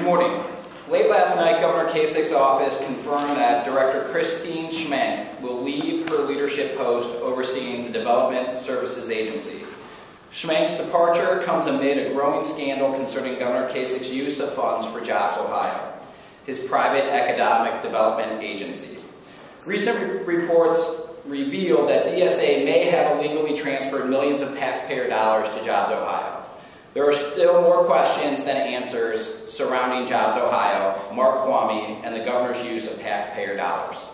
morning. Late last night, Governor Kasich's office confirmed that Director Christine Schmenk will leave her leadership post overseeing the Development Services Agency. Schmenk's departure comes amid a growing scandal concerning Governor Kasich's use of funds for JobsOhio, his private economic development agency. Recent reports reveal that DSA may have illegally transferred millions of taxpayer dollars to JobsOhio. There are still more questions than answers surrounding JobsOhio, Mark Kwame, and the governor's use of taxpayer dollars.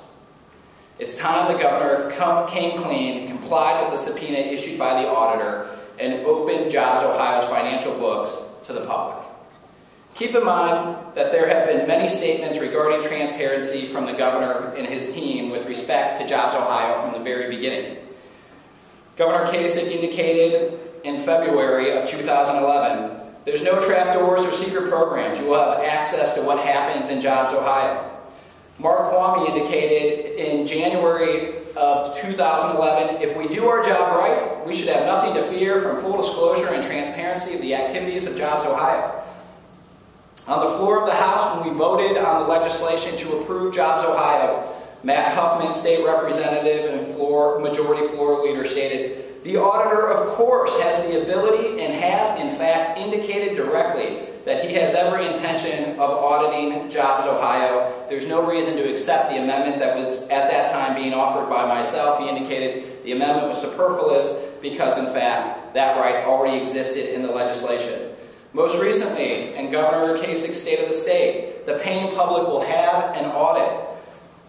It's time the governor came clean, complied with the subpoena issued by the auditor, and opened JobsOhio's financial books to the public. Keep in mind that there have been many statements regarding transparency from the governor and his team with respect to JobsOhio from the very beginning. Governor Kasich indicated in February of 2011, there's no trapdoors or secret programs. You will have access to what happens in JobsOhio. Mark Kwame indicated in January of 2011, if we do our job right, we should have nothing to fear from full disclosure and transparency of the activities of JobsOhio. On the floor of the House, when we voted on the legislation to approve JobsOhio, Matt Huffman, state representative and majority floor leader, stated, "The auditor, of course, has the ability and has, in fact, indicated directly that he has every intention of auditing JobsOhio. There's no reason to accept the amendment that was at that time being offered by myself." He indicated the amendment was superfluous because, in fact, that right already existed in the legislation. Most recently, in Governor Kasich's State of the State, the paying public will have an audit.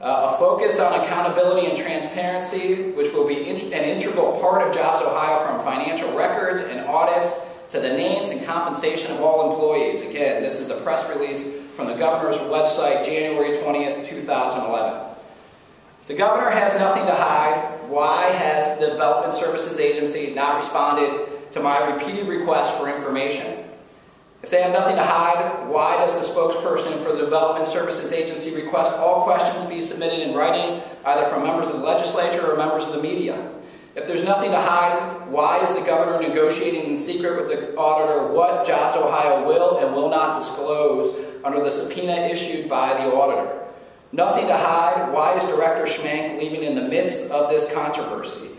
A focus on accountability and transparency, which will be an integral part of JobsOhio, from financial records and audits to the names and compensation of all employees. Again, this is a press release from the governor's website, January 20th, 2011. If the governor has nothing to hide, why has the Development Services Agency not responded to my repeated requests for information? If they have nothing to hide, why does the spokesperson for the Development Services Agency request all questions be submitted in writing, either from members of the legislature or members of the media? If there's nothing to hide, why is the governor negotiating in secret with the auditor what JobsOhio will and will not disclose under the subpoena issued by the auditor? Nothing to hide, why is Director Schmenk leaving in the midst of this controversy?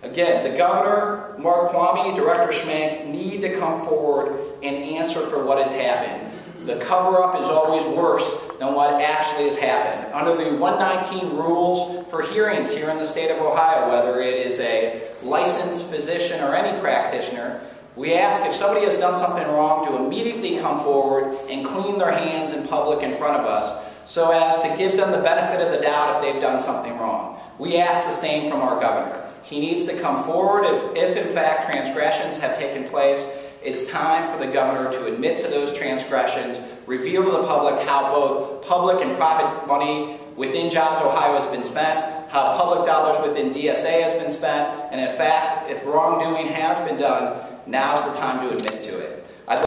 Again, the governor, Mark Kwame, Director Schmenk need to come forward and answer for what has happened. The cover-up is always worse than what actually has happened. Under the 119 rules for hearings here in the state of Ohio, whether it is a licensed physician or any practitioner, we ask if somebody has done something wrong to immediately come forward and clean their hands in public in front of us so as to give them the benefit of the doubt if they've done something wrong. We ask the same from our governor. He needs to come forward if in fact transgressions have taken place. It's time for the governor to admit to those transgressions, reveal to the public how both public and private money within JobsOhio has been spent, how public dollars within DSA has been spent, and in fact, if wrongdoing has been done, now's the time to admit to it.